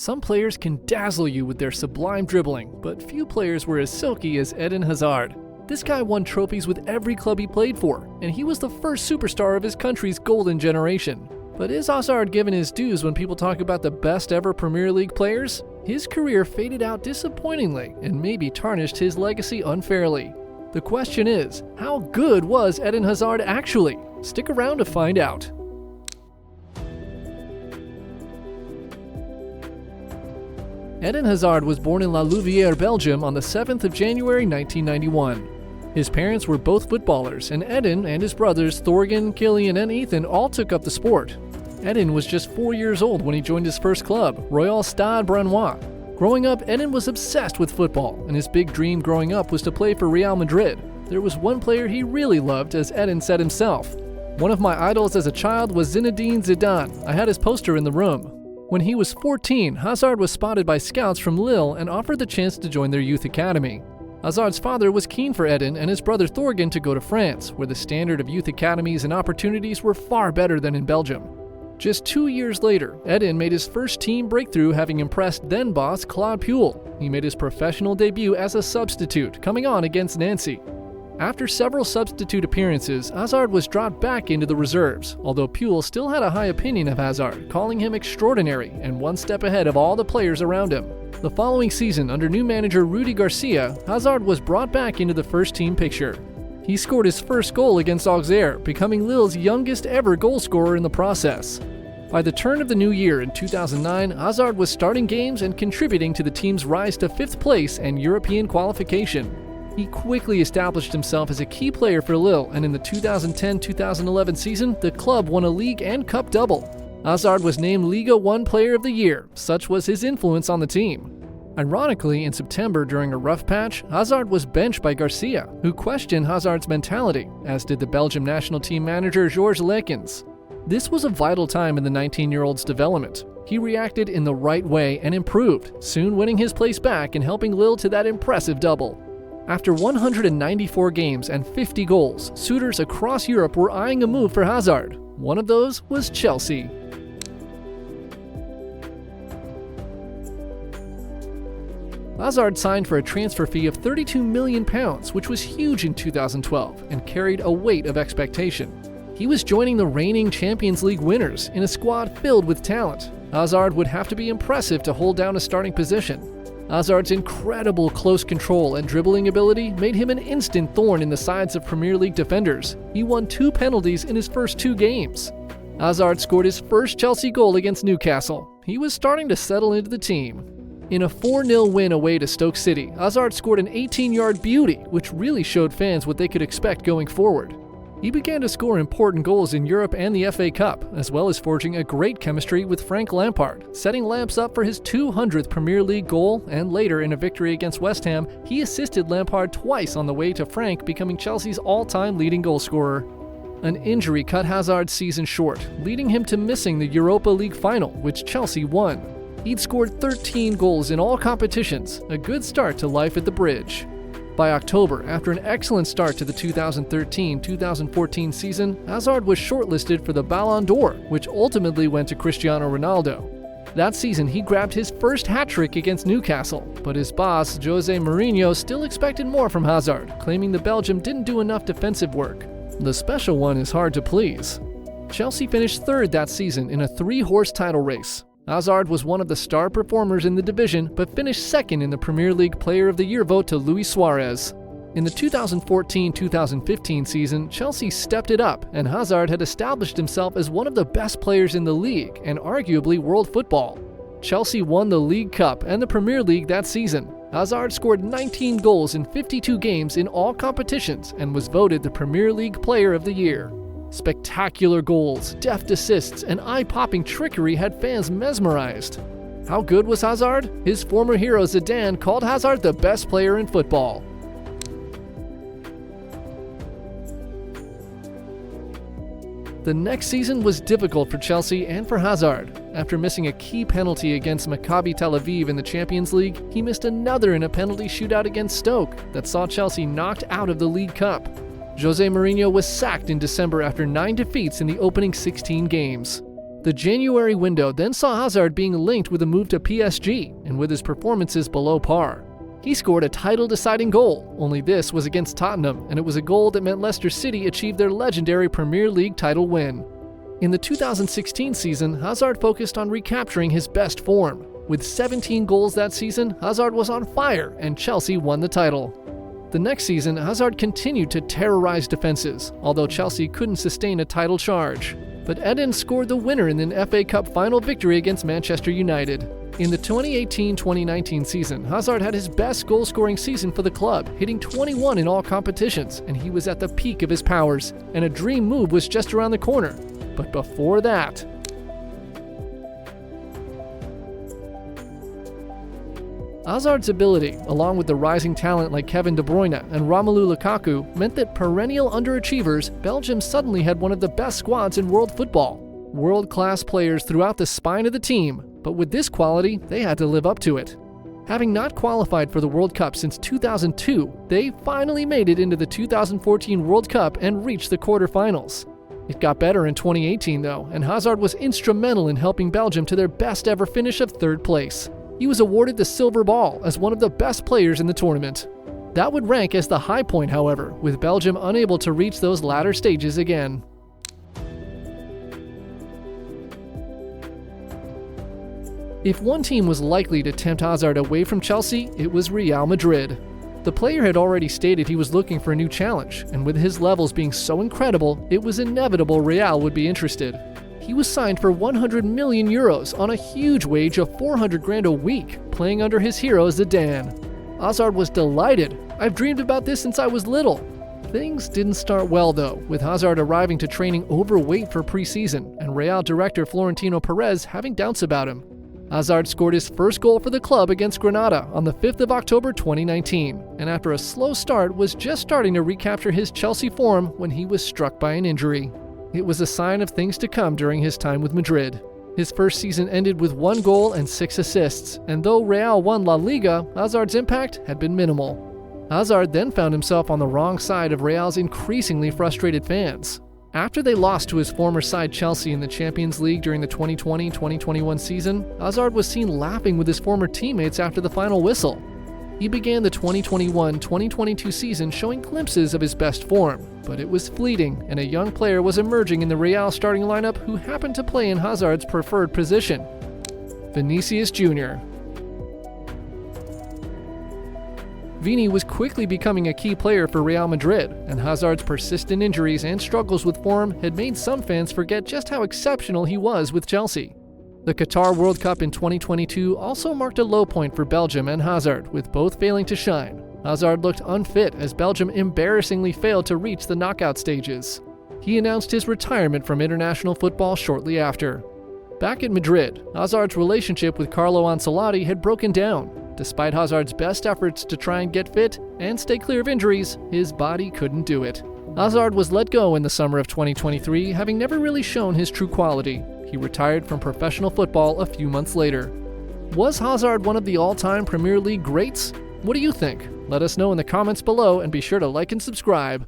Some players can dazzle you with their sublime dribbling, but few players were as silky as Eden Hazard. This guy won trophies with every club he played for, and he was the first superstar of his country's golden generation. But is Hazard given his dues when people talk about the best ever Premier League players? His career faded out disappointingly and maybe tarnished his legacy unfairly. The question is, how good was Eden Hazard actually? Stick around to find out. Eden Hazard was born in La Louvière, Belgium on the 7th of January 1991. His parents were both footballers, and Eden and his brothers Thorgan, Killian, and Ethan all took up the sport. Eden was just 4 years old when he joined his first club, Royal Stade Brenois. Growing up, Eden was obsessed with football, and his big dream growing up was to play for Real Madrid. There was one player he really loved, as Eden said himself. "One of my idols as a child was Zinedine Zidane. I had his poster in the room." When he was 14, Hazard was spotted by scouts from Lille and offered the chance to join their youth academy. Hazard's father was keen for Eden and his brother Thorgan to go to France, where the standard of youth academies and opportunities were far better than in Belgium. Just 2 years later, Eden made his first team breakthrough, having impressed then-boss Claude Puel. He made his professional debut as a substitute, coming on against Nancy. After several substitute appearances, Hazard was dropped back into the reserves, although Puel still had a high opinion of Hazard, calling him extraordinary and one step ahead of all the players around him. The following season, under new manager Rudi Garcia, Hazard was brought back into the first-team picture. He scored his first goal against Auxerre, becoming Lille's youngest ever goal scorer in the process. By the turn of the new year in 2009, Hazard was starting games and contributing to the team's rise to 5th place and European qualification. He quickly established himself as a key player for Lille, and in the 2010-2011 season, the club won a league and cup double. Hazard was named Liga 1 Player of the Year, such was his influence on the team. Ironically, in September during a rough patch, Hazard was benched by Garcia, who questioned Hazard's mentality, as did the Belgium national team manager Georges Lekens. This was a vital time in the 19-year-old's development. He reacted in the right way and improved, soon winning his place back and helping Lille to that impressive double. After 194 games and 50 goals, suitors across Europe were eyeing a move for Hazard. One of those was Chelsea. Hazard signed for a transfer fee of £32 million, which was huge in 2012 and carried a weight of expectation. He was joining the reigning Champions League winners in a squad filled with talent. Hazard would have to be impressive to hold down a starting position. Hazard's incredible close control and dribbling ability made him an instant thorn in the sides of Premier League defenders. He won 2 penalties in his first 2 games. Hazard scored his first Chelsea goal against Newcastle. He was starting to settle into the team. In a 4-0 win away to Stoke City, Hazard scored an 18-yard beauty, which really showed fans what they could expect going forward. He began to score important goals in Europe and the FA Cup, as well as forging a great chemistry with Frank Lampard, setting Lamps up for his 200th Premier League goal, and later in a victory against West Ham, he assisted Lampard twice on the way to Frank becoming Chelsea's all-time leading goalscorer. An injury cut Hazard's season short, leading him to missing the Europa League final, which Chelsea won. He'd scored 13 goals in all competitions, a good start to life at the Bridge. By October, after an excellent start to the 2013-2014 season, Hazard was shortlisted for the Ballon d'Or, which ultimately went to Cristiano Ronaldo. That season, he grabbed his first hat-trick against Newcastle, but his boss, Jose Mourinho, still expected more from Hazard, claiming the Belgium didn't do enough defensive work. The special one is hard to please. Chelsea finished 3rd that season in a 3-horse title race. Hazard was one of the star performers in the division, but finished 2nd in the Premier League Player of the Year vote to Luis Suarez. In the 2014-2015 season, Chelsea stepped it up, and Hazard had established himself as one of the best players in the league and arguably world football. Chelsea won the League Cup and the Premier League that season. Hazard scored 19 goals in 52 games in all competitions and was voted the Premier League Player of the Year. Spectacular goals, deft assists, and eye-popping trickery had fans mesmerized. How good was Hazard? His former hero Zidane called Hazard the best player in football. The next season was difficult for Chelsea and for Hazard. After missing a key penalty against Maccabi Tel Aviv in the Champions League, he missed another in a penalty shootout against Stoke that saw Chelsea knocked out of the League Cup. Jose Mourinho was sacked in December after 9 defeats in the opening 16 games. The January window then saw Hazard being linked with a move to PSG, and with his performances below par. He scored a title-deciding goal, only this was against Tottenham, and it was a goal that meant Leicester City achieved their legendary Premier League title win. In the 2016 season, Hazard focused on recapturing his best form. With 17 goals that season, Hazard was on fire, and Chelsea won the title. The next season, Hazard continued to terrorize defenses, although Chelsea couldn't sustain a title charge. But Eden scored the winner in an FA Cup final victory against Manchester United. In the 2018-2019 season, Hazard had his best goal-scoring season for the club, hitting 21 in all competitions, and he was at the peak of his powers, and a dream move was just around the corner. But before that, Hazard's ability, along with the rising talent like Kevin De Bruyne and Romelu Lukaku, meant that perennial underachievers, Belgium suddenly had one of the best squads in world football. World-class players throughout the spine of the team, but with this quality, they had to live up to it. Having not qualified for the World Cup since 2002, they finally made it into the 2014 World Cup and reached the quarterfinals. It got better in 2018 though, and Hazard was instrumental in helping Belgium to their best ever finish of third place. He was awarded the Silver Ball as one of the best players in the tournament. That would rank as the high point, however, with Belgium unable to reach those latter stages again. If one team was likely to tempt Hazard away from Chelsea, it was Real Madrid. The player had already stated he was looking for a new challenge, and with his levels being so incredible, it was inevitable Real would be interested. He was signed for 100 million euros on a huge wage of 400 grand a week, playing under his hero Zidane. Hazard was delighted. "I've dreamed about this since I was little." Things didn't start well though, with Hazard arriving to training overweight for preseason, and Real director Florentino Perez having doubts about him. Hazard scored his first goal for the club against Granada on the 5th of October 2019, and after a slow start was just starting to recapture his Chelsea form when he was struck by an injury. It was a sign of things to come during his time with Madrid. His first season ended with 1 goal and 6 assists, and though Real won La Liga, Hazard's impact had been minimal. Hazard then found himself on the wrong side of Real's increasingly frustrated fans. After they lost to his former side Chelsea in the Champions League during the 2020-2021 season, Hazard was seen laughing with his former teammates after the final whistle. He began the 2021-2022 season showing glimpses of his best form, but it was fleeting, and a young player was emerging in the Real starting lineup who happened to play in Hazard's preferred position: Vinicius Jr. Vini was quickly becoming a key player for Real Madrid, and Hazard's persistent injuries and struggles with form had made some fans forget just how exceptional he was with Chelsea. The Qatar World Cup in 2022 also marked a low point for Belgium and Hazard, with both failing to shine. Hazard looked unfit as Belgium embarrassingly failed to reach the knockout stages. He announced his retirement from international football shortly after. Back at Madrid, Hazard's relationship with Carlo Ancelotti had broken down. Despite Hazard's best efforts to try and get fit and stay clear of injuries, his body couldn't do it. Hazard was let go in the summer of 2023, having never really shown his true quality. He retired from professional football a few months later. Was Hazard one of the all-time Premier League greats? What do you think? Let us know in the comments below and be sure to like and subscribe.